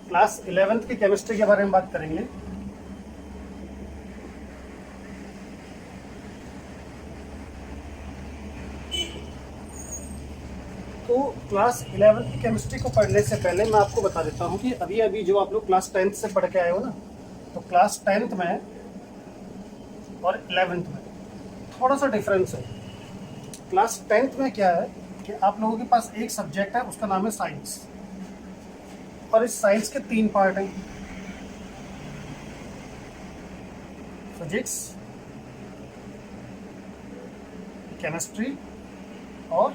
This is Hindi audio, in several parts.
क्लास 11th की केमिस्ट्री के बारे में बात करेंगे। तो क्लास 11th की केमिस्ट्री को पढ़ने से पहले मैं आपको बता देता हूँ कि अभी अभी जो आप लोग क्लास 10th से पढ़ के आए हो ना, तो क्लास 10th में और 11th में थोड़ा सा डिफरेंस है। क्लास 10th में क्या है कि आप लोगों के पास एक सब्जेक्ट है, उसका नाम है साइंस, और इस साइंस के 3 पार्ट हैं, फिजिक्स, केमिस्ट्री और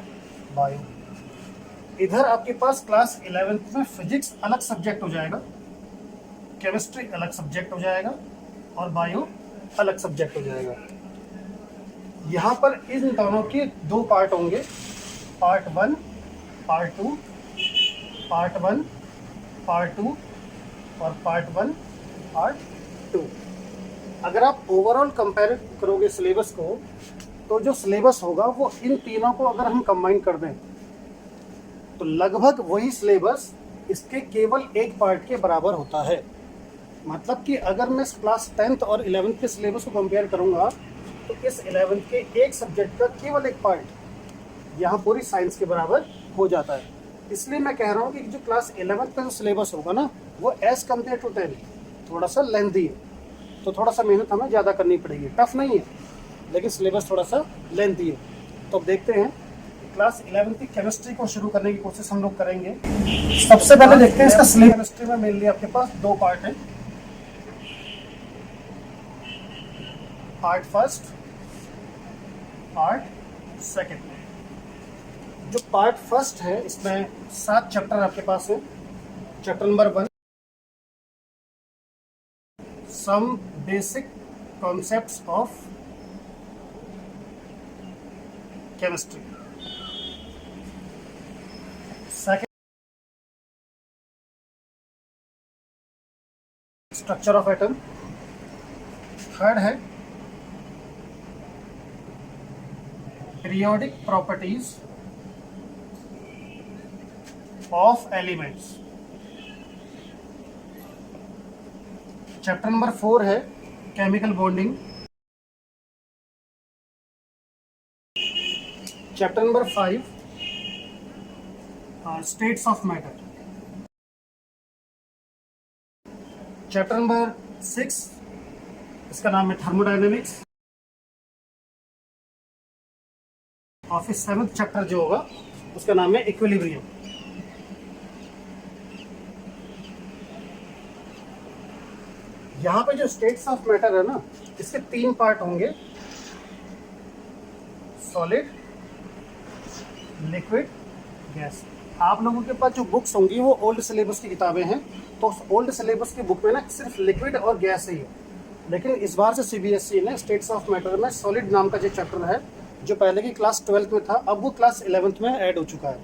बायो। इधर आपके पास क्लास 11th में फिजिक्स अलग सब्जेक्ट हो जाएगा, केमिस्ट्री अलग सब्जेक्ट हो जाएगा और बायो अलग सब्जेक्ट हो जाएगा। यहाँ पर इन दोनों के 2 पार्ट होंगे, पार्ट 1, पार्ट 2, पार्ट 1, पार्ट 2 और पार्ट 1, पार्ट 2। अगर आप ओवरऑल कंपेयर करोगे सिलेबस को, तो जो सिलेबस होगा वो इन तीनों को अगर हम कंबाइन कर दें तो लगभग वही सिलेबस इसके केवल एक पार्ट के बराबर होता है। मतलब कि अगर मैं क्लास 10th और 11th के सिलेबस को कंपेयर करूंगा तो इस 11th के एक सब्जेक्ट का केवल एक पार्ट यहाँ पूरी साइंस के बराबर हो जाता है। इसलिए मैं कह रहा हूँ कि जो क्लास 11th का जो सिलेबस होगा ना, वो एज कम्पेयर टू 10 थोड़ा सा लेंथी है, तो थोड़ा सा मेहनत हमें ज़्यादा करनी पड़ेगी। टफ नहीं है, लेकिन सिलेबस थोड़ा सा लेंथी है। तो अब देखते हैं क्लास 11th की केमिस्ट्री को शुरू करने की कोशिश हम लोग करेंगे। सबसे पहले देखते हैं इसका सिलेबस। केमिस्ट्री में मेनली आपके पास 2 पार्ट हैं, पार्ट फर्स्ट, पार्ट सेकेंड। जो पार्ट फर्स्ट है इसमें 7 चैप्टर आपके पास है। Chapter number 1, some basic concepts of chemistry. Second, structure of atom. Third है periodic properties of elements. Chapter number 4 है chemical bonding. Chapter number 5 states of matter. Chapter number 6 इसका नाम है थर्मोडायनेमिक्स। और फिर 7th चैप्टर जो होगा उसका नाम है इक्विलिब्रियम। यहाँ पे जो स्टेट्स ऑफ मैटर है ना, इसके 3 पार्ट होंगे, सॉलिड, लिक्विड, गैस। आप लोगों के पास जो बुक्स होंगी वो ओल्ड सिलेबस की किताबें हैं, तो उस ओल्ड सिलेबस की बुक में ना सिर्फ लिक्विड और गैस ही है। लेकिन इस बार से सीबीएसई ने स्टेट्स ऑफ मैटर में सॉलिड नाम का जो चैप्टर है, जो पहले की क्लास 12th में था, अब वो क्लास 11th में ऐड हो चुका है।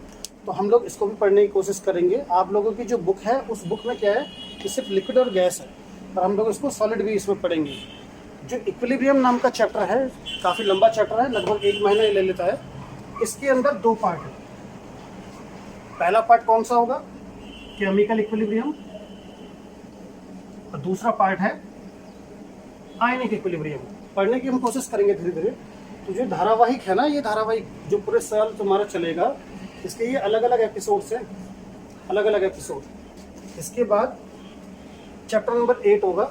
तो हम लोग इसको भी पढ़ने की कोशिश करेंगे। आप लोगों की जो बुक है उस बुक में क्या है कि सिर्फ लिक्विड और गैस है, और हम लोग इसको सॉलिड भी इसमें पढ़ेंगे। जो इक्विलिब्रियम नाम का चैप्टर है, काफ़ी लंबा चैप्टर है, लगभग 1 महीना ले लेता है। इसके अंदर 2 पार्ट है। पहला पार्ट कौन सा होगा? Chemical equilibrium. और दूसरा पार्ट है आयनिक इक्विलिब्रियम। पढ़ने की हम कोशिश करेंगे धीरे धीरे। तो जो धारावाहिक है ना, ये धारावाहिक जो पूरे साल तुम्हारा चलेगा, इसके ये अलग अलग एपिसोड्स हैं, अलग अलग एपिसोड। इसके बाद चैप्टर नंबर 8 होगा।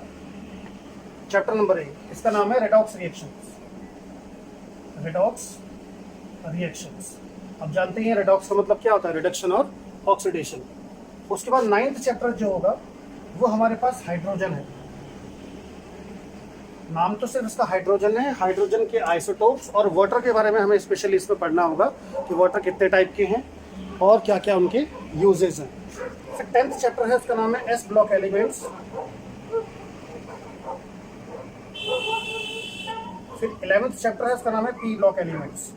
चैप्टर नंबर 8 इसका नाम है रेडॉक्स रिएक्शंस। रेडॉक्स रिएक्शंस, अब जानते हैं रेडॉक्स का मतलब क्या होता है, रिडक्शन और ऑक्सीडेशन। उसके बाद 9th चैप्टर जो होगा वो हमारे पास हाइड्रोजन है। नाम तो सिर्फ इसका हाइड्रोजन है, हाइड्रोजन के आइसोटोप्स और वाटर के बारे में हमें स्पेशली इसमें पढ़ना होगा कि वाटर कितने टाइप के हैं और क्या क्या उनके यूजेस हैं। फिर 10th चैप्टर है, उसका नाम है एस ब्लॉक एलिमेंट्स। फिर 11th चैप्टर है, उसका नाम है पी ब्लॉक एलिमेंट्स।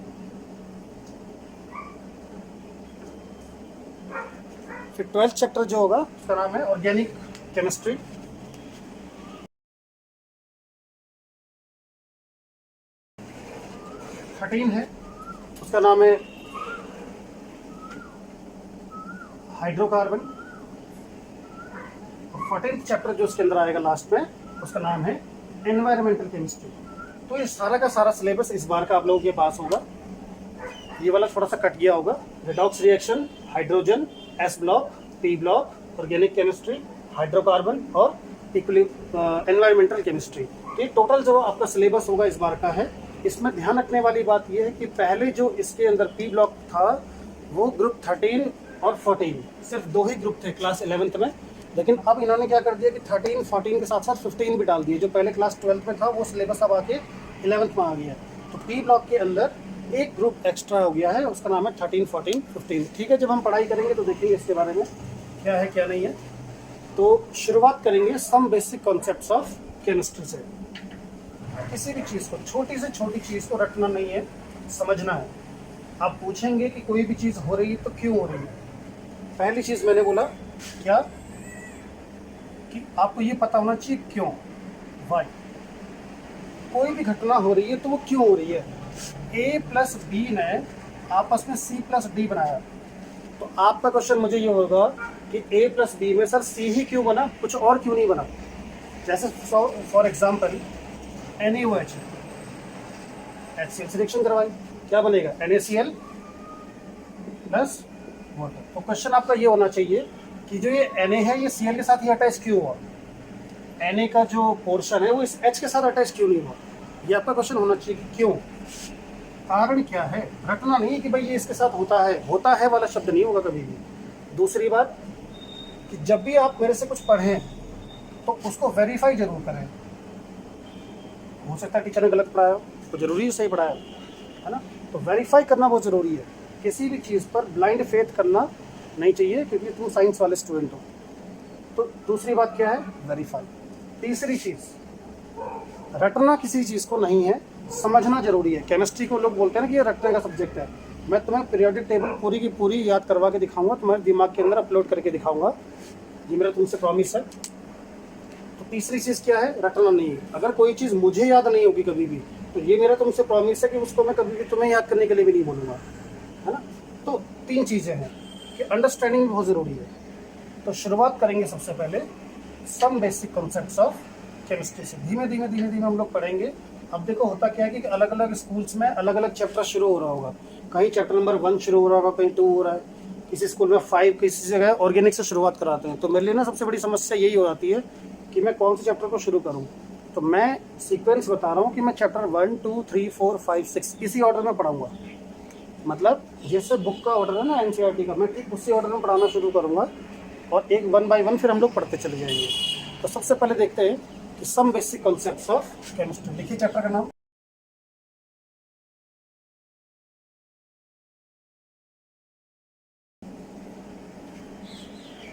फिर 12th चैप्टर जो होगा उसका नाम है ऑर्गेनिक केमिस्ट्री। थर्टीन है, उसका नाम है हाइड्रोकार्बन। 14th चैप्टर जो उसके अंदर आएगा लास्ट में, उसका नाम है एनवायरमेंटल केमिस्ट्री। तो ये सारा का सारा सिलेबस इस बार का आप लोगों के पास होगा। ये वाला थोड़ा सा कट गया होगा, redox reaction, hydrogen, S block, P block, organic chemistry, hydrocarbon और एनवायरमेंटल केमिस्ट्री। ये टोटल जो आपका सिलेबस होगा इस बार का है। इसमें ध्यान रखने वाली बात यह है कि पहले जो इसके अंदर पी ब्लॉक था वो ग्रुप 13 और 14 सिर्फ 2 ही ग्रुप थे क्लास 11th में, लेकिन अब इन्होंने क्या कर दिया कि 13, 14 के साथ साथ 15 भी डाल दिए। जो पहले क्लास 12th में था वो सिलेबस अब आके 11th में आ गया। तो पी ब्लॉक के अंदर एक ग्रुप एक्स्ट्रा हो गया है, उसका नाम है 13, 14, 15। ठीक है, जब हम पढ़ाई करेंगे तो देखेंगे इसके बारे में क्या है क्या नहीं है। तो शुरुआत करेंगे some basic concepts of chemistry से। किसी भी चीज़ को, छोटी से छोटी चीज़ को रटना नहीं है, समझना है। आप पूछेंगे कि कोई भी चीज़ हो रही है तो क्यों हो रही है। पहली चीज़ मैंने बोला क्या कि आपको ये पता होना चाहिए क्यों, वाई। कोई भी घटना हो रही है तो वो क्यों हो रही है। ए प्लस बी ने आपस में सी प्लस डी बनाया, तो आपका क्वेश्चन मुझे ये होगा कि ए प्लस बी में सर सी ही क्यों बना, कुछ और क्यों नहीं बना। जैसे फॉर एग्जाम्पल NaOH, HCl से रिएक्शन करवाई, क्या बनेगा NaCl प्लस वाटर। तो क्वेश्चन आपका ये होना चाहिए कि जो ये Na है ये Cl के साथ ही अटैच क्यों हुआ, Na का जो पोर्शन है वो इस H के साथ अटैच क्यों नहीं हुआ। ये आपका क्वेश्चन होना चाहिए कि क्यों, कारण क्या है। रटना नहीं है कि भाई ये इसके साथ होता है वाला शब्द नहीं होगा कभी भी। दूसरी बात कि जब भी आप मेरे से कुछ पढ़ें तो उसको वेरीफाई जरूर करें। हो सकता है टीचर ने गलत पढ़ाया तो जरूरी है सही पढ़ाया है ना, तो वेरीफाई करना बहुत ज़रूरी है। किसी भी चीज़ पर ब्लाइंड फेथ करना नहीं चाहिए क्योंकि तुम साइंस वाले स्टूडेंट हो। तो दूसरी बात क्या है, वेरीफाई। तीसरी चीज़, रटना किसी चीज़ को नहीं है, समझना जरूरी है। केमिस्ट्री को लोग बोलते हैं ना कि ये रटने का सब्जेक्ट है। मैं तुम्हें पीरियोडिक टेबल पूरी की पूरी याद करवा के दिखाऊंगा, तुम्हारे दिमाग के अंदर अपलोड करके दिखाऊंगा, ये मेरा तुमसे प्रॉमिस है। तो तीसरी चीज़ क्या है, रटना नहीं है। अगर कोई चीज़ मुझे याद नहीं होगी कभी भी तो ये मेरा तुमसे प्रॉमिस है कि उसको मैं कभी भी तुम्हें याद करने के लिए भी नहीं बोलूँगा, है ना। तो 3 चीज़ें हैं कि अंडरस्टैंडिंग बहुत ज़रूरी है। तो शुरुआत करेंगे सबसे पहले some basic concepts of chemistry से। धीमे धीमे हम लोग पढ़ेंगे। अब देखो होता क्या है कि अलग अलग स्कूल्स में अलग अलग चैप्टर शुरू हो रहा होगा। कहीं चैप्टर नंबर 1 शुरू हो रहा होगा, कहीं 2 हो रहा है, किसी स्कूल में 5, किसी जगह ऑर्गेनिक से शुरुआत कराते हैं। तो मेरे लिए ना सबसे बड़ी समस्या यही हो जाती है कि मैं कौन से चैप्टर को शुरू करूं। तो मैं सीक्वेंस बता रहा हूं कि मैं चैप्टर 1, 2, 3, 4, 5, 6 इसी ऑर्डर में पढ़ाऊंगा। मतलब जैसे बुक का ऑर्डर है ना NCERT का, मैं ठीक उसी ऑर्डर में पढ़ाना शुरू करूंगा और एक 1 बाय 1 फिर हम लोग पढ़ते चले जाएंगे। तो सबसे पहले देखते हैं कि some basic concepts of chemistry. देखिए चैप्टर का नाम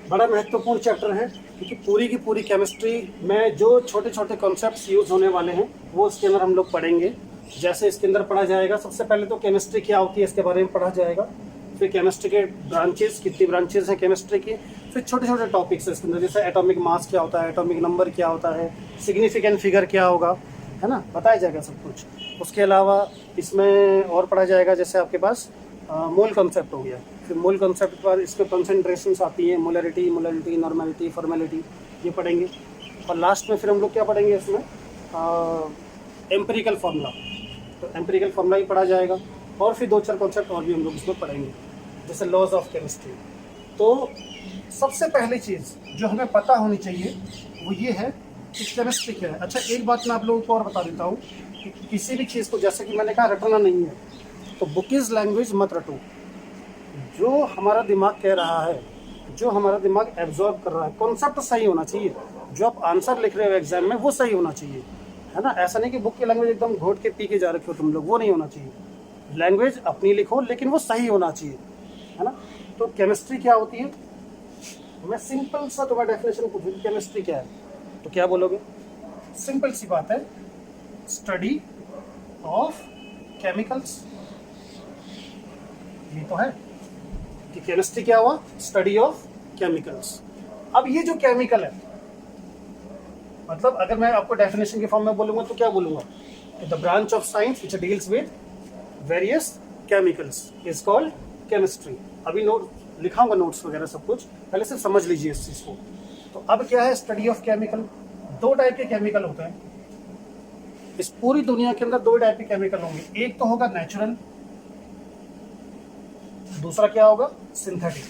बड़ा महत्वपूर्ण चैप्टर है क्योंकि पूरी की पूरी केमिस्ट्री में जो छोटे छोटे कॉन्सेप्ट्स यूज़ होने वाले हैं वो इसके अंदर हम लोग पढ़ेंगे। जैसे इसके अंदर पढ़ा जाएगा, सबसे पहले तो केमिस्ट्री क्या होती है इसके बारे में पढ़ा जाएगा। फिर केमिस्ट्री के ब्रांचेस, कितनी ब्रांचेस हैं केमिस्ट्री की। फिर छोटे छोटे टॉपिक्स है इसके अंदर, जैसे एटॉमिक मास क्या होता है, एटॉमिक नंबर क्या होता है, सिग्निफिकेंट फिगर क्या होगा, है ना, बताया जाएगा सब कुछ। उसके अलावा इसमें और पढ़ा जाएगा, जैसे आपके पास मोल कॉन्सेप्ट हो गया। फिर मोल कॉन्सेप्ट पर इसमें कॉन्सेंट्रेशंस आती हैं, मोलरिटी, नॉर्मेलिटी, फॉर्मेलिटी, ये पढ़ेंगे। और लास्ट में फिर हम लोग क्या पढ़ेंगे इसमें, एम्पिरिकल फार्मूला। तो एम्पिरिकल फार्मूला ही पढ़ा जाएगा। और फिर 2-4 कॉन्सेप्ट और भी हम लोग इसमें पढ़ेंगे, जैसे लॉज ऑफ केमिस्ट्री। तो सबसे पहली चीज़ जो हमें पता होनी चाहिए वो ये है कि केमिस्ट्री क्या है। अच्छा, एक बात मैं आप लोगों को और बता देता हूँ कि किसी भी चीज़ को, जैसे कि मैंने कहा, रटना नहीं है, तो बुकीज़ लैंग्वेज मत रटो। जो हमारा दिमाग कह रहा है, जो हमारा दिमाग एब्जॉर्ब कर रहा है, कॉन्सेप्ट सही होना चाहिए। जो आप आंसर लिख रहे हो एग्जाम में वो सही होना चाहिए, है ना। ऐसा नहीं कि बुक की लैंग्वेज एकदम घोट के पी के जा रखे हो तुम लोग, वो नहीं होना चाहिए। लैंग्वेज अपनी लिखो लेकिन वो सही होना चाहिए, है ना। तो केमिस्ट्री क्या होती है, मैं सिंपल सा तुम्हारा डेफिनेशन पूछूँ केमिस्ट्री क्या है तो क्या बोलोगे। सिंपल सी बात है, स्टडी ऑफ केमिकल्स। ये तो है कि केमिस्ट्री क्या हुआ, स्टडी ऑफ केमिकल्स। अब ये जो केमिकल है, मतलब अगर मैं आपको डेफिनेशन के फॉर्म में बोलूंगा तो क्या बोलूंगा, the branch of science which deals with various chemicals is called chemistry. अभी नोट लिखाऊंगा, नोट्स वगैरह सब कुछ, पहले से समझ लीजिए इस चीज़ को। तो अब क्या है स्टडी ऑफ केमिकल, दो टाइप के केमिकल होते हैं इस पूरी दुनिया के अंदर, दो टाइप के केमिकल होंगे, एक तो होगा नेचुरल, दूसरा क्या होगा सिंथेटिक।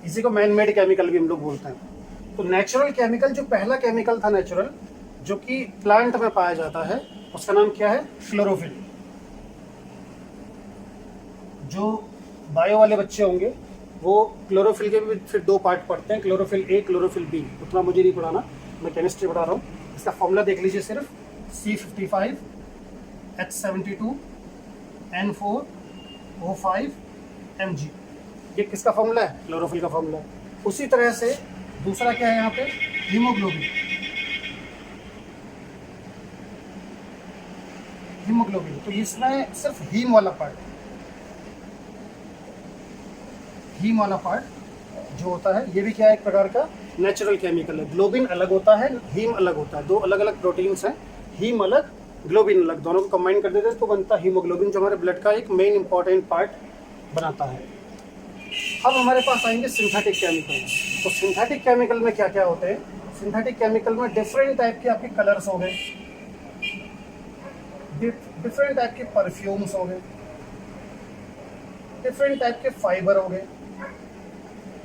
इसी को मैन मेड केमिकल भी हम लोग बोलते हैं। तो नेचुरल केमिकल, जो पहला केमिकल था नेचुरल जो कि प्लांट में पाया जाता है, उसका नाम क्या है क्लोरोफिल। जो बायो वाले बच्चे होंगे वो क्लोरोफिल के भी फिर दो पार्ट पढ़ते हैं, क्लोरोफिल ए क्लोरोफिल बी, उतना मुझे नहीं पढ़ाना, मैं केमिस्ट्री पढ़ा रहा हूँ। इसका फॉर्मूला देख लीजिए सिर्फ, C55 H72 N4O5 Mg, ये किसका फॉर्मूला है क्लोरोफिल का फॉर्मूला है। उसी तरह से दूसरा क्या है यहाँ पे हीमोग्लोबिन, हीमोग्लोबिन तो इसमें सिर्फ हीम वाला पार्ट, हीम वाला पार्ट जो होता है ये भी क्या है एक प्रकार का नेचुरल केमिकल है। ग्लोबिन अलग होता है, हीम अलग होता है, दो अलग अलग प्रोटीन्स हैं, हीम अलग ग्लोबिन अलग, दोनों को कंबाइन कर देते हैं तो बनता है हीमोग्लोबिन, जो हमारे ब्लड का एक मेन इंपॉर्टेंट पार्ट बनाता है। अब हमारे पास आएंगे सिंथेटिक केमिकल। तो सिंथेटिक केमिकल में क्या क्या होते हैं, सिंथेटिक केमिकल में डिफरेंट टाइप के आपके कलर्स हो गए, डिफरेंट टाइप के परफ्यूम्स हो गए, डिफरेंट टाइप के फाइबर हो गए।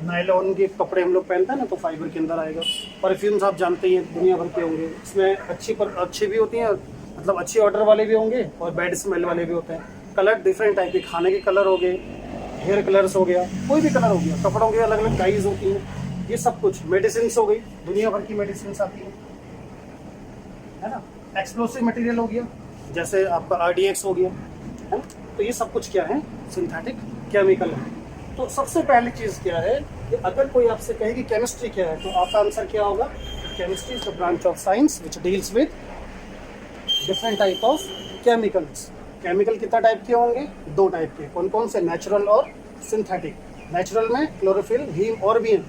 नायलॉन के कपड़े हम लोग पहनते हैं ना तो फाइबर के अंदर आएगा। परफ्यूम्स आप जानते ही हैं दुनिया भर के होंगे, इसमें अच्छी भी होती हैं, मतलब अच्छी ऑर्डर वाले भी होंगे और बैड स्मेल वाले भी होते हैं। कलर डिफरेंट टाइप के, खाने के कलर हो गए, हेयर कलर्स हो गया, कोई भी कलर हो गया, कपड़ों की अलग अलग डाइज होती हैं, ये सब कुछ। मेडिसिन हो गई, दुनिया भर की मेडिसिन आती है ना। एक्सप्लोसिव मटेरियल हो गया जैसे आपका RDX हो गया, है ना। तो ये सब कुछ क्या है सिंथेटिक केमिकल है। तो सबसे पहली चीज़ क्या है कि अगर कोई आपसे कहे कि केमिस्ट्री क्या है तो आपका आंसर क्या होगा, chemistry is the branch of science which deals with different type of chemicals. Chemical कितना टाइप के होंगे, दो टाइप के, कौन कौन से, नेचुरल और सिंथेटिक। नेचुरल में क्लोरोफिल हीम और भी हैं,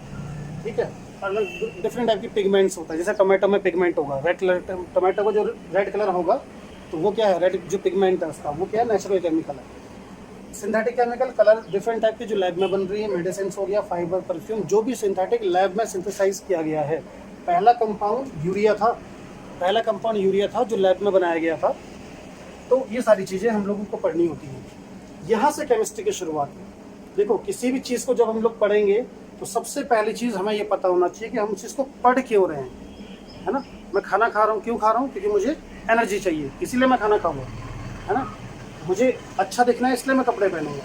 ठीक है। अलग डिफरेंट टाइप की पिगमेंट्स होता है, जैसे टमाटो में पिगमेंट होगा रेड कलर, टमाटो का जो रेड कलर होगा तो वो क्या है, रेड जो पिगमेंट है उसका वो क्या है नेचुरल केमिकल है। Synthetic chemical colour different type के जो लैब में बन रही है, मेडिसिन हो गया, फाइबर, परफ्यूम, जो भी सिंथेटिक लैब में सिंथेसाइज किया गया है। पहला कंपाउंड यूरिया था, पहला कंपाउंड यूरिया था जो लैब में बनाया गया था। तो ये सारी चीज़ें हम लोगों को पढ़नी होती हैं। यहाँ से केमिस्ट्री की शुरुआत है। देखो किसी भी चीज़ को जब हम लोग पढ़ेंगे तो सबसे पहली चीज़ हमें ये पता होना चाहिए कि हम उस चीज़ को पढ़ क्यों रहे हैं, है ना। मैं खाना खा रहा हूँ, क्यों खा रहा हूँ, क्योंकि मुझे एनर्जी चाहिए, इसीलिए मैं खाना खाऊंगा, है ना। मुझे अच्छा दिखना है इसलिए मैं कपड़े पहनूंगा।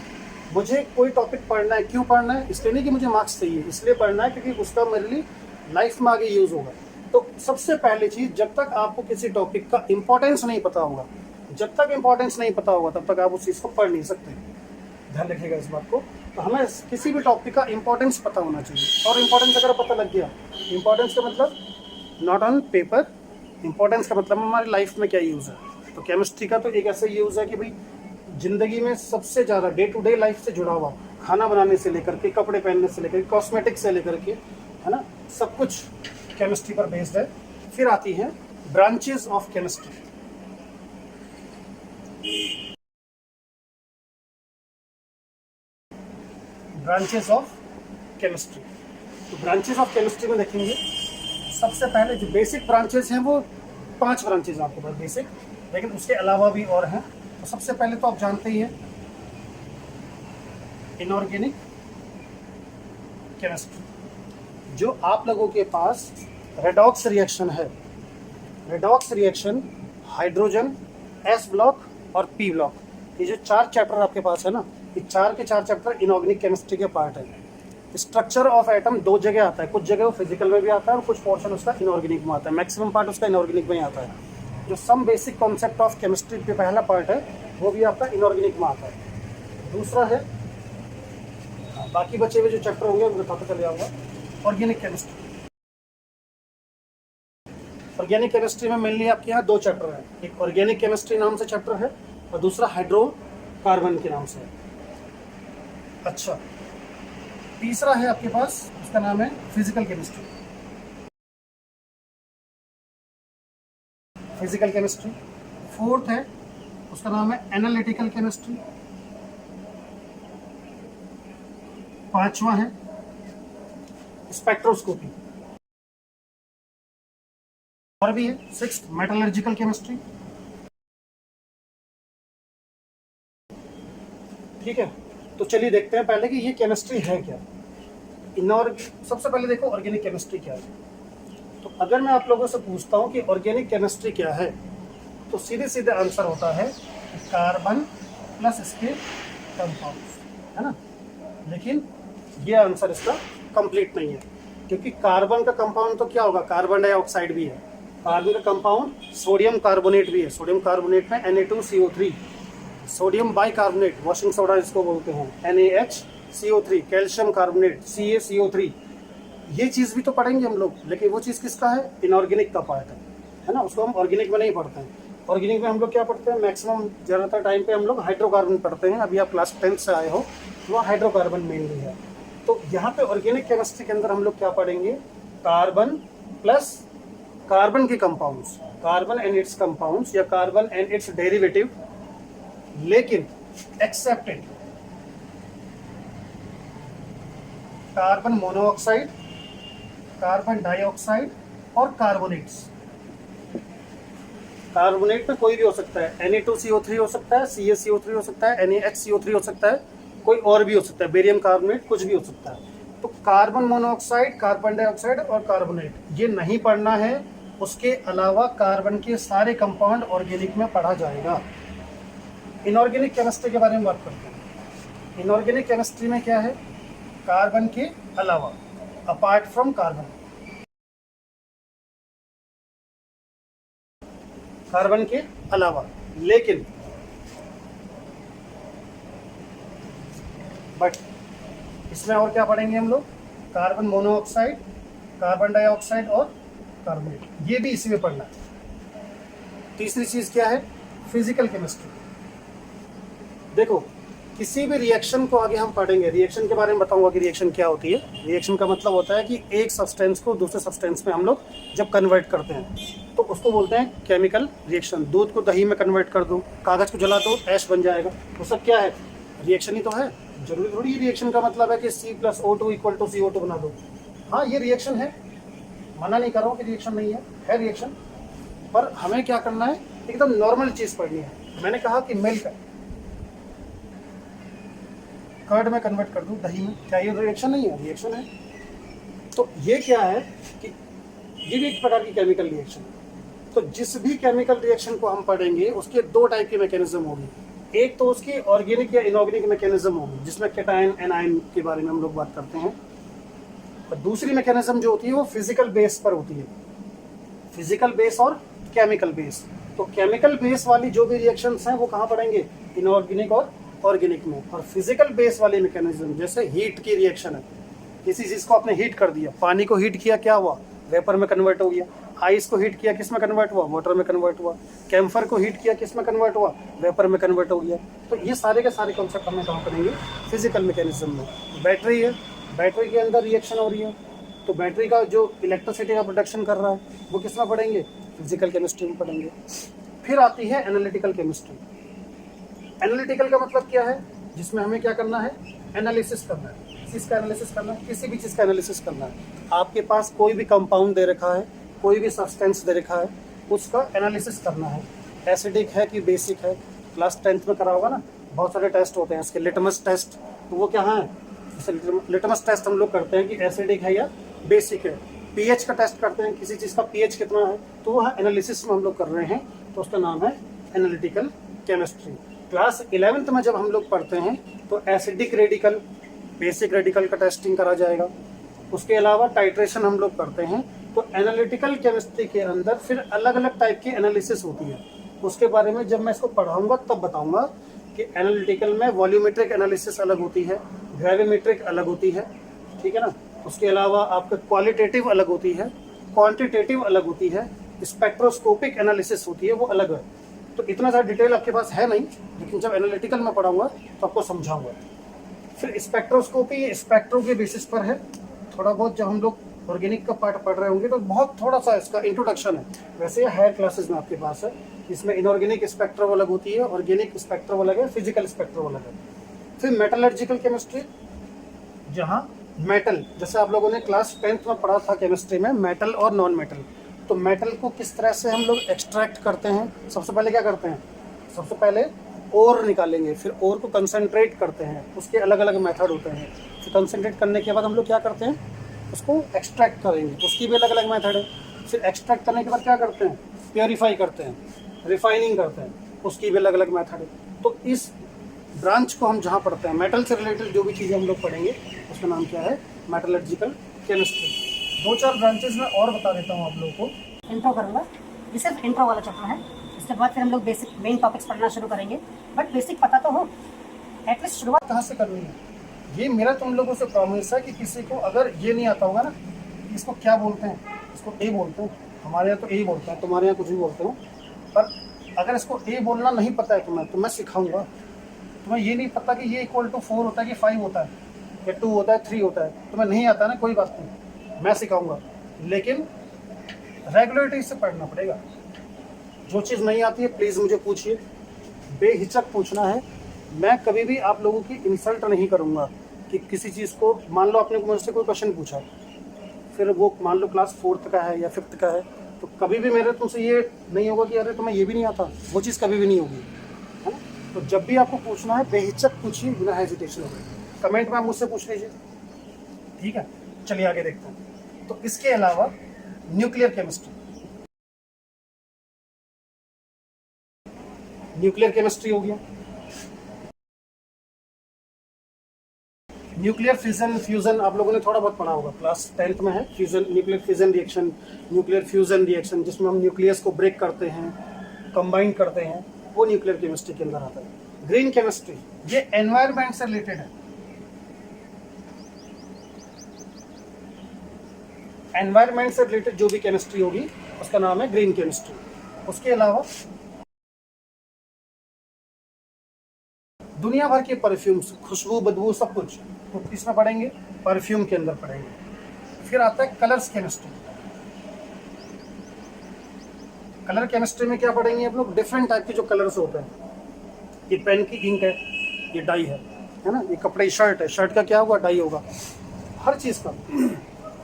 मुझे कोई टॉपिक पढ़ना है, क्यों पढ़ना है, इसलिए नहीं कि मुझे मार्क्स चाहिए, इसलिए पढ़ना है क्योंकि उसका मेरे लिए लाइफ में आगे यूज़ होगा। तो सबसे पहली चीज़, जब तक आपको किसी टॉपिक का इंपॉर्टेंस नहीं पता होगा, जब तक इंपॉर्टेंस नहीं पता होगा तब तक आप उस चीज़ को पढ़ नहीं सकते। ध्यान रखिएगा इस बात को। तो हमें किसी भी टॉपिक का इंपॉर्टेंस पता होना चाहिए, और इंपॉर्टेंस अगर पता लग गया, इंपॉर्टेंस का मतलब नॉट ऑन पेपर, इंपॉर्टेंस का मतलब हमारी लाइफ में क्या यूज़ है। तो केमिस्ट्री का तो एक ऐसा यूज़ है कि भाई ज़िंदगी में सबसे ज़्यादा डे टू डे लाइफ से जुड़ा हुआ, खाना बनाने से लेकर के, कपड़े पहनने से लेकर के, कॉस्मेटिक्स से लेकर के, है ना, सब कुछ केमिस्ट्री पर बेस्ड है। फिर आती हैं branches of chemistry. Branches of chemistry, तो ब्रांचेस ऑफ केमिस्ट्री में देखेंगे सबसे पहले जो बेसिक ब्रांचेस हैं वो 5 ब्रांचेस आपके पास बेसिक, लेकिन उसके अलावा भी और हैं। तो सबसे पहले तो आप जानते ही हैं इनऑर्गेनिक केमिस्ट्री। जो आप लोगों के पास रेडॉक्स रिएक्शन है, redox reaction, hydrogen, S block और P ब्लॉक, ये जो 4 चैप्टर आपके पास है ना, ये 4 के 4 चैप्टर इनऑर्गेनिक केमिस्ट्री के पार्ट है। स्ट्रक्चर ऑफ एटम 2 जगह आता है, कुछ जगह वो फिजिकल में भी आता है और कुछ पोर्शन उसका इनऑर्गेनिक में आता है, मैक्सिमम पार्ट उसका इनऑर्गेनिक में ही आता है। जो some basic concept of chemistry पे पहला पार्ट है वो भी आपका इनऑर्गेनिक में आता है। दूसरा है, बाकी बचे हुए जो चैप्टर होंगे उनको बताते चले जाऊंगा, ऑर्गेनिक केमिस्ट्री। ऑर्गेनिक केमिस्ट्री में मेनली आपके यहाँ 2 चैप्टर हैं, एक ऑर्गेनिक केमिस्ट्री नाम से चैप्टर है और दूसरा हाइड्रोकार्बन के नाम से है। अच्छा, तीसरा है आपके पास, उसका नाम है physical chemistry. Physical chemistry. Fourth है, उसका नाम है एनालिटिकल केमिस्ट्री। 5वां है स्पेक्ट्रोस्कोपी, और भी है 6th मेटलर्जिकल केमिस्ट्री। ठीक है, तो चलिए देखते हैं पहले कि ये केमिस्ट्री है क्या। सबसे पहले देखो ऑर्गेनिक केमिस्ट्री क्या है। तो अगर मैं आप लोगों से पूछता हूँ कि ऑर्गेनिक केमिस्ट्री क्या है, तो सीधे सीधे आंसर होता है कार्बन प्लस इसके कंपाउंड्स, है ना। लेकिन ये आंसर इसका कंप्लीट नहीं है, क्योंकि कार्बन का कंपाउंड तो क्या होगा, कार्बन डाइऑक्साइड भी है। कार्बन का कंपाउंड सोडियम कार्बोनेट भी है, सोडियम कार्बोनेट में Na2CO3, sodium bicarbonate washing soda जिसको बोलते हैं NaHCO3, कैल्शियम कार्बोनेट CaCO3, ये चीज़ भी तो पढ़ेंगे हम लोग। लेकिन वो चीज़ किसका है, इनऑर्गेनिक का पार्ट है ना। उसको हम ऑर्गेनिक में नहीं पढ़ते हैं। ऑर्गेनिक में हम लोग क्या पढ़ते हैं, मैक्सिमम ज़्यादातर टाइम पे हम लोग हाइड्रोकार्बन पढ़ते हैं। अभी आप क्लास 10th से आए हो तो वहाँ हाइड्रोकार्बन मेनली है। तो यहाँ पे ऑर्गेनिक केमिस्ट्री के अंदर हम लोग क्या पढ़ेंगे, कार्बन प्लस कार्बन के compounds, carbon and it's compounds या कार्बन एंड इट्स डेरिवेटिव, लेकिन accepted carbon monoxide, carbon dioxide और कार्बोनेट्स। कार्बोनेट में कोई भी हो सकता है, Na2CO3 हो सकता है, CaCO3 हो सकता है, NaHCO3 हो सकता है, कोई और भी हो सकता है, बेरियम कार्बोनेट, कुछ भी हो सकता है। तो कार्बन मोनोऑक्साइड, कार्बन डाइऑक्साइड और कार्बोनेट ये नहीं पढ़ना है। उसके अलावा कार्बन के सारे कंपाउंड ऑर्गेनिक में पढ़ा जाएगा। इनऑर्गेनिक केमिस्ट्री के बारे में बात करते हैं। इनऑर्गेनिक केमिस्ट्री में क्या है, कार्बन के अलावा, अपार्ट फ्रॉम कार्बन, कार्बन के अलावा, लेकिन बट इसमें और क्या पढ़ेंगे हम लोग, कार्बन मोनोऑक्साइड, कार्बन डाइऑक्साइड और कार्बोनेट, ये भी इसी में पढ़ना है। तीसरी चीज क्या है, फिजिकल केमिस्ट्री। देखो किसी भी रिएक्शन को आगे हम पढ़ेंगे, रिएक्शन के बारे में बताऊंगा कि रिएक्शन क्या होती है। रिएक्शन का मतलब होता है कि एक सब्सटेंस को दूसरे सब्सटेंस में हम लोग जब कन्वर्ट करते हैं तो उसको बोलते हैं केमिकल रिएक्शन। दूध को दही में कन्वर्ट कर दो, कागज को जला दो, ऐश बन जाएगा, वो सब क्या है, रिएक्शन ही तो है। जरूरी थोड़ी रिएक्शन का मतलब है कि C+O2 = CO2 बना दो। हाँ ये रिएक्शन है, मना नहीं कर रहा हूँ कि रिएक्शन नहीं है रिएक्शन, पर हमें क्या करना है, एकदम नॉर्मल चीज पढ़नी है। मैंने कहा कि मिल्क कर्ड में कन्वर्ट कर दूं दही में, क्या ये रिएक्शन नहीं है, रिएक्शन है। तो ये क्या है कि ये भी एक प्रकार की केमिकल रिएक्शन। तो जिस भी केमिकल रिएक्शन को हम पढ़ेंगे उसके दो टाइप की मैकेनिज्म होगी। एक तो उसकी ऑर्गेनिक या इनऑर्गेनिक मैकेनिज्म होगी, जिसमें कैटायन एनायन के बारे में हम लोग बात करते हैं। और दूसरी मैकेनिज्म जो होती है वो फिजिकल बेस पर होती है, फिजिकल बेस और केमिकल बेस। तो केमिकल बेस वाली जो भी रिएक्शंस हैं वो कहाँ पढ़ेंगे, इनऑर्गेनिक और ऑर्गेनिक में। और फिजिकल बेस वाली मैकेनिज्म जैसे हीट की रिएक्शन है, किसी चीज को आपने हीट कर दिया, पानी को हीट किया, क्या हुआ, वेपर में कन्वर्ट हो गया। आइस को हीट किया, किस में कन्वर्ट हुआ, वाटर में कन्वर्ट हुआ। कैम्फर को हीट किया, किस में कन्वर्ट हुआ, वेपर में कन्वर्ट हो गया। तो ये सारे के सारे कॉन्सेप्ट हमें कहाँ पढ़ेंगे, फिजिकल मैकेनिज्म में। बैटरी है, बैटरी के अंदर रिएक्शन हो रही है, तो बैटरी का जो इलेक्ट्रिसिटी का प्रोडक्शन कर रहा है वो किस में पढ़ेंगे, फिजिकल केमिस्ट्री में पढ़ेंगे। फिर आती है एनालिटिकल केमिस्ट्री। एनालिटिकल का मतलब क्या है, जिसमें हमें क्या करना है, एनालिसिस करना है। किस का एनालिसिस करना है, किसी भी चीज़ का एनालिसिस करना है। आपके पास कोई भी कंपाउंड दे रखा है, कोई भी सब्सटेंस दे रखा है, उसका एनालिसिस करना है। एसिडिक है कि बेसिक है, क्लास 10th में करा होगा ना, बहुत सारे टेस्ट होते हैं इसके, लिटमस टेस्ट, तो वो क्या है, जैसे लिटमस टेस्ट हम लोग करते हैं कि एसिडिक है या बेसिक है। पीएच का टेस्ट करते हैं, किसी चीज़ का पीएच कितना है, तो वह एनालिसिस में हम लोग कर रहे हैं, तो उसका नाम है एनालिटिकल केमिस्ट्री। क्लास 11th में जब हम लोग पढ़ते हैं तो एसिडिक रेडिकल, बेसिक रेडिकल का टेस्टिंग करा जाएगा। उसके अलावा टाइट्रेशन हम लोग करते हैं। तो एनालिटिकल केमिस्ट्री के अंदर फिर अलग अलग टाइप की एनालिसिस होती है। उसके बारे में जब मैं इसको पढ़ाऊंगा तब बताऊंगा कि एनालिटिकल में वॉल्यूमेट्रिक एनालिसिस अलग होती है, ग्रेविमेट्रिक अलग होती है, ठीक है ना। उसके अलावा आपका क्वालिटेटिव अलग होती है, क्वांटिटेटिव अलग होती है, स्पेक्ट्रोस्कोपिक एनालिसिस होती है, वो अलग है। तो इतना ज़्यादा डिटेल आपके पास है नहीं, लेकिन जब एनालिटिकल में पढ़ाऊंगा तो आपको समझाऊंगा। फिर स्पेक्ट्रोस्कोपी स्पेक्ट्रो के बेसिस पर है। थोड़ा बहुत जब हम लोग ऑर्गेनिक का पार्ट पढ़ रहे होंगे तो बहुत थोड़ा सा इसका इंट्रोडक्शन है, वैसे हायर क्लासेस में आपके पास है। इसमें इनऑर्गेनिक स्पेक्ट्रो अलग होती है, ऑर्गेनिक स्पेक्ट्रो अलग है, फिजिकल स्पेक्ट्रो अलग है। फिर मेटलर्जिकल केमिस्ट्री, जहाँ मेटल, जैसे आप लोगों ने क्लास 10th में पढ़ा था केमिस्ट्री में, मेटल और नॉन मेटल, तो मेटल को किस तरह से हम लोग एक्सट्रैक्ट करते हैं। सबसे पहले क्या करते हैं, सबसे पहले ओर निकालेंगे, फिर ओर को कंसनट्रेट करते हैं, उसके अलग अलग मेथड होते हैं। फिर कंसनट्रेट करने के बाद हम लोग क्या करते हैं, उसको एक्सट्रैक्ट करेंगे, उसकी भी अलग अलग मेथड है। फिर एक्सट्रैक्ट करने के बाद क्या करते हैं, प्योरीफाई करते हैं, रिफाइनिंग करते हैं, उसकी भी अलग अलग मेथड है। तो इस ब्रांच को हम जहाँ पढ़ते हैं, मेटल से रिलेटेड जो भी चीज़ें हम लोग पढ़ेंगे उसका नाम क्या है, मेटलर्जिकल केमिस्ट्री। 2-4 ब्रांचेज में और बता देता हूँ आप लोगों को। इंट्रो करूँगा, ये सिर्फ इंट्रो वाला चैप्टर है। इसके बाद फिर हम लोग बेसिक मेन टॉपिक्स पढ़ना शुरू करेंगे, बट बेसिक पता तो हो, एटलीस्ट शुरुआत कहाँ से करनी है, ये मेरा तुम लोगों से प्रॉमिस है कि किसी को अगर ये नहीं आता होगा ना, इसको क्या बोलते हैं, इसको ए बोलते हैं, हमारे यहाँ तो ए बोलते हैं, तुम्हारे यहाँ कुछ भी बोलते हो, पर अगर इसको ए बोलना नहीं पता है तुम्हें, तो मैं सिखाऊंगा। तुम्हें ये नहीं पता कि ये इक्वल टू 4 होता है कि 5 होता है या 2 होता है, 3 होता है, तुम्हें नहीं आता ना, कोई बात नहीं, मैं सिखाऊंगा, लेकिन रेगुलरिटी से पढ़ना पड़ेगा। जो चीज़ नहीं आती है प्लीज़ मुझे पूछिए, बेहिचक पूछना है। मैं कभी भी आप लोगों की इंसल्ट नहीं करूँगा कि किसी चीज़ को, मान लो आपने मुझसे कोई क्वेश्चन पूछा, फिर वो मान लो क्लास 4th का है या 5th का है, तो कभी भी मेरे तुमसे ये नहीं होगा कि अरे तुम्हें ये भी नहीं आता, वो चीज़ कभी भी नहीं होगी, है ना। तो जब भी आपको पूछना है बेहिचक पूछिए, बिना हेजिटेशन हो। कमेंट में आप मुझसे पूछ लीजिए, ठीक है। चलिए आगे देखते हैं। तो इसके अलावा न्यूक्लियर केमिस्ट्री, न्यूक्लियर केमिस्ट्री हो गया, न्यूक्लियर फिजन फ्यूजन आप लोगों ने थोड़ा बहुत पढ़ा होगा, क्लास 10th में है fusion, nuclear fission reaction, nuclear fusion reaction, जिसमें हम न्यूक्लियस को ब्रेक करते हैं, कंबाइन करते हैं, वो न्यूक्लियर केमिस्ट्री के अंदर आता है। ग्रीन केमिस्ट्री, ये एनवायरनमेंट से रिलेटेड है, एनवायरनमेंट से रिलेटेड जो भी केमिस्ट्री होगी उसका नाम है ग्रीन केमिस्ट्री। उसके अलावा दुनिया भर के परफ्यूम्स, खुशबू बदबू सब कुछ तो इसमें पढ़ेंगे, परफ्यूम के अंदर पढ़ेंगे। फिर आता है कलर्स केमिस्ट्री। कलर केमिस्ट्री में क्या पढ़ेंगे आप लोग, डिफरेंट टाइप के जो कलर्स होते हैं, ये पेन की इंक है, ये डाई है ना, ये कपड़े की शर्ट है, शर्ट का क्या होगा, डाई होगा, हर चीज़ का।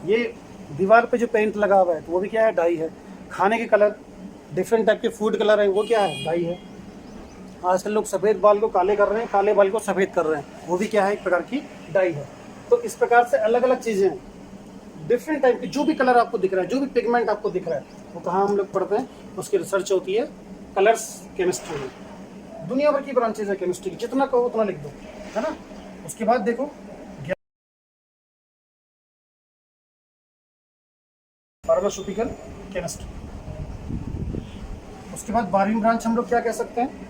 ये दीवार पे जो पेंट लगा हुआ है तो वो भी क्या है, डाई है। खाने के कलर, डिफरेंट टाइप के फूड कलर हैं, वो क्या है, डाई है। आजकल लोग सफ़ेद बाल को काले कर रहे हैं, काले बाल को सफ़ेद कर रहे हैं, वो भी क्या है, एक प्रकार की डाई है। तो इस प्रकार से अलग अलग चीज़ें हैं, डिफरेंट टाइप की, जो भी कलर आपको दिख रहा है, जो भी पिगमेंट आपको दिख रहा है, वो कहाँ हम लोग पढ़ते हैं, उसकी रिसर्च होती है कलर्स केमिस्ट्री में। दुनिया भर की ब्रांचेज है केमिस्ट्री की, जितना कहो उतना लिख दो, है ना। उसके बाद देखो फार्मास्यूटिकल केमिस्ट्री। उसके बाद 12वीं ब्रांच हम लोग क्या कह सकते हैं,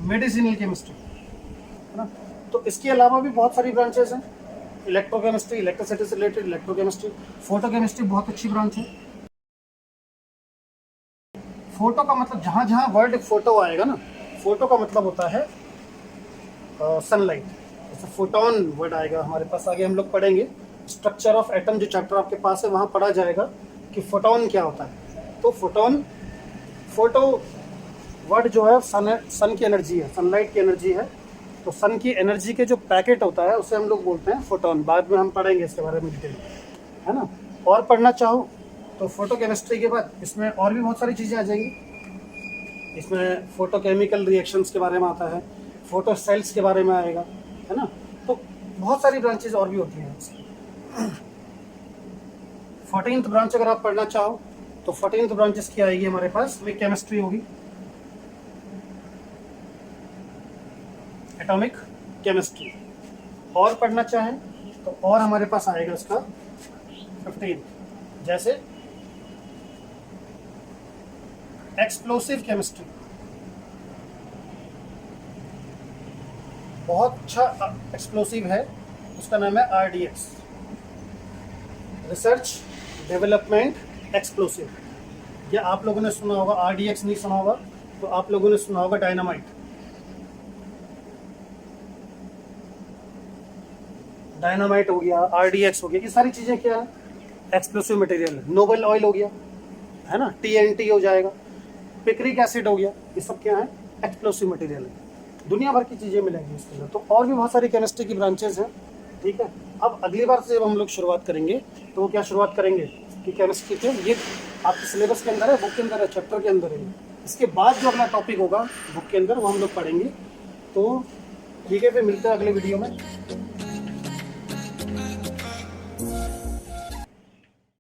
मेडिसिनल केमिस्ट्री, है ना। तो इसके अलावा भी बहुत सारी ब्रांचेस हैं, इलेक्ट्रोकेमिस्ट्री, इलेक्ट्रिसिटी से रिलेटेड इलेक्ट्रोकेमिस्ट्री, फोटोकेमिस्ट्री बहुत अच्छी ब्रांच है। फोटो का मतलब जहाँ जहाँ वर्ड फोटो आएगा ना, फोटो का मतलब होता है सनलाइट, जैसे फोटोन वर्ड आएगा हमारे पास, आगे हम लोग पढ़ेंगे स्ट्रक्चर ऑफ एटम, जो चैप्टर आपके पास है वहाँ पढ़ा जाएगा कि फोटोन क्या होता है। तो फोटोन, फोटो वर्ड जो है सन की एनर्जी है, सनलाइट की एनर्जी है, तो सन की एनर्जी के जो पैकेट होता है उसे हम लोग बोलते हैं फोटोन। बाद में हम पढ़ेंगे इसके बारे में डिटेल, है ना। और पढ़ना चाहो तो फोटो केमिस्ट्री के बाद इसमें और भी बहुत सारी चीज़ें आ जाएंगी। इसमें फोटोकेमिकल रिएक्शंस के बारे में आता है, फोटो सेल्स के बारे में आएगा, है ना। तो बहुत सारी ब्रांचेज और भी होती हैं। 14th ब्रांच अगर आप पढ़ना चाहो तो 14th ब्रांच इसकी आएगी हमारे पास, वे केमिस्ट्री होगी, एटॉमिक केमिस्ट्री। और पढ़ना चाहें तो और हमारे पास आएगा इसका 15, जैसे एक्सप्लोसिव केमिस्ट्री, बहुत अच्छा एक्सप्लोसिव है, उसका नाम है RDX, रिसर्च डेवलपमेंट एक्सप्लोसिव। या आप लोगों ने सुना होगा, RDX नहीं सुना होगा तो आप लोगों ने सुना होगा डायनामाइट। डायनामाइट हो गया, RDX हो गया, ये सारी चीज़ें क्या है, एक्सप्लोसिव मटेरियल है। नोबल ऑयल हो गया, है ना, TNT हो जाएगा, पिक्रिक एसिड हो गया, ये सब क्या है, एक्सप्लोसिव मटेरियल है। दुनिया भर की चीज़ें मिलेंगी इसके अंदर। तो और भी बहुत सारी केमिस्ट्री की ब्रांचेज हैं, ठीक है। अब अगली बार से जब हम लोग शुरुआत करेंगे तो वो क्या शुरुआत करेंगे कि केमिस्ट्री के ये आपके सिलेबस के अंदर है, बुक के अंदर है, चैप्टर के अंदर है। इसके बाद जो अगला टॉपिक होगा बुक के अंदर वो हम लोग पढ़ेंगे। तो ठीक है, फिर मिलते हैं अगले वीडियो में।